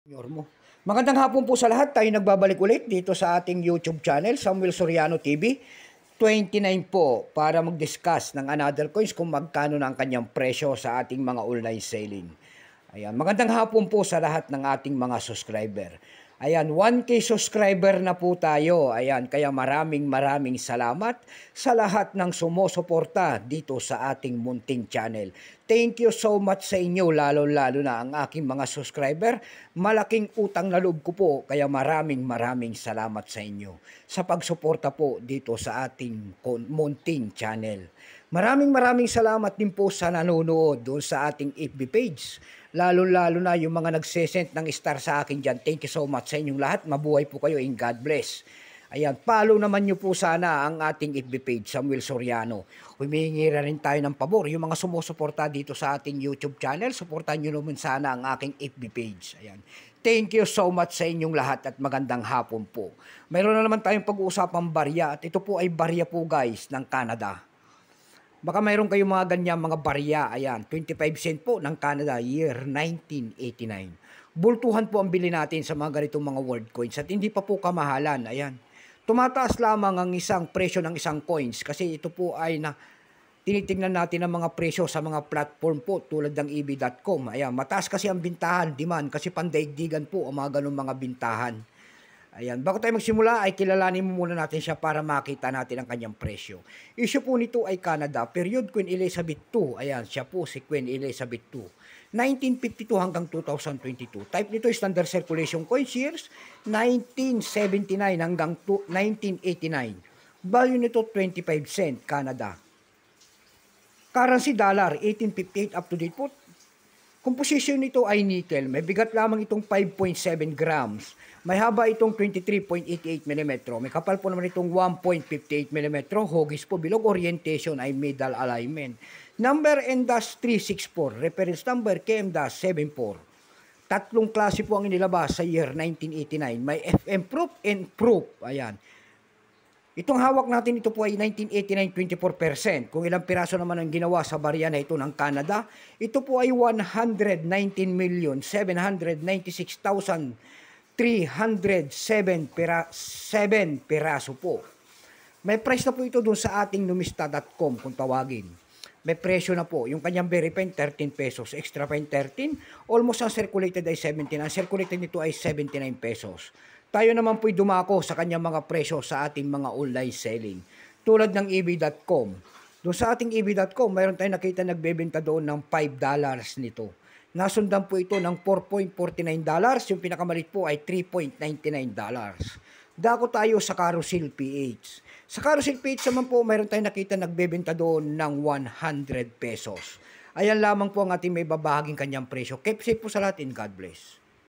Mo. Magandang hapon po sa lahat. Tayo nagbabalik ulit dito sa ating YouTube channel, Samuel Soriano TV. 29 po para mag-discuss ng another coins kung magkano na ang kanyang presyo sa ating mga online selling. Ayan, magandang hapon po sa lahat ng ating mga subscriber. Ayan, 1K subscriber na po tayo. Ayan, kaya maraming salamat sa lahat ng sumusuporta dito sa ating munting channel. Thank you so much sa inyo, lalo na ang aking mga subscriber. Malaking utang na loob ko po, kaya maraming salamat sa inyo sa pagsuporta po dito sa ating munting channel. Maraming salamat din po sa nanonood doon sa ating FB page. Lalo na yung mga nagsesend ng star sa akin dyan. Thank you so much sa inyong lahat. Mabuhay po kayo and God bless. Ayan, follow naman nyo po sana ang ating FB page, Samuel Soriano. Humihingi rin tayo ng pabor. Yung mga sumusuporta dito sa ating YouTube channel, suportahan nyo naman sana ang aking FB page. Ayan. Thank you so much sa inyong lahat at magandang hapon po. Mayroon na naman tayong pag-uusapang barya at ito po ay barya po guys ng Canada. Baka mayroon kayong mga ganyan mga barya. Ayan, 25 cent po ng Canada, year 1989. Bultuhan po ang bili natin sa mga ganitong mga world coins at hindi pa po kamahalan. Ayan. Tumataas lamang ang isang presyo ng isang coins kasi ito po ay tinitingnan natin ang mga presyo sa mga platform po tulad ng EB.com. Ayan, mataas kasi ang bintahan, demand kasi pandaigdigan po ang mga ganong mga bintahan. Ayan, bago tayo magsimula ay kilalanin muna natin siya para makita natin ang kanyang presyo. Issue po nito ay Canada, period Queen Elizabeth II. Ayan, siya po si Queen Elizabeth II. 1952 hanggang 2022. Type nito standard circulation coins years 1979 hanggang 1989. Value nito 25 cent Canada. Currency dollar 1858 up to date po. Composition nito ay nickel. May bigat lamang itong 5.7 grams. May haba itong 23.88 mm. May kapal po naman itong 1.58 mm. Hogis po bilog. Orientation ay middle alignment. Number NDAS364. Reference number KM-74. Tatlong klase po ang inilabas sa year 1989. May FM proof and proof. Ayan. Itong hawak natin ito po ay 1989 24%. Kung ilang piraso naman ang ginawa sa barya na ito ng Canada, ito po ay 119,796,307 piraso po. May price na po ito doon sa ating numista.com kung tawagin. May presyo na po. Yung kanyang very fine, 13 pesos. Extra fine, 13. Almost ang circulated ay 17. Ang circulated nito ay 79 pesos. Tayo naman po'y dumako sa kanyang mga presyo sa ating mga online selling. Tulad ng EB.com. Doon sa ating EB.com, mayroon tayong nakita nagbebenta doon ng $5 nito. Nasundan po ito ng $4.49. Yung pinakamalit po ay $3.99. Dako tayo sa Carousel PH. Sa Carousel PH naman po, mayroon tayong nakita nagbebenta doon ng 100 pesos. Ayan lamang po ang ating may babahaging kanyang presyo. Keep safe po sa lahat and God bless.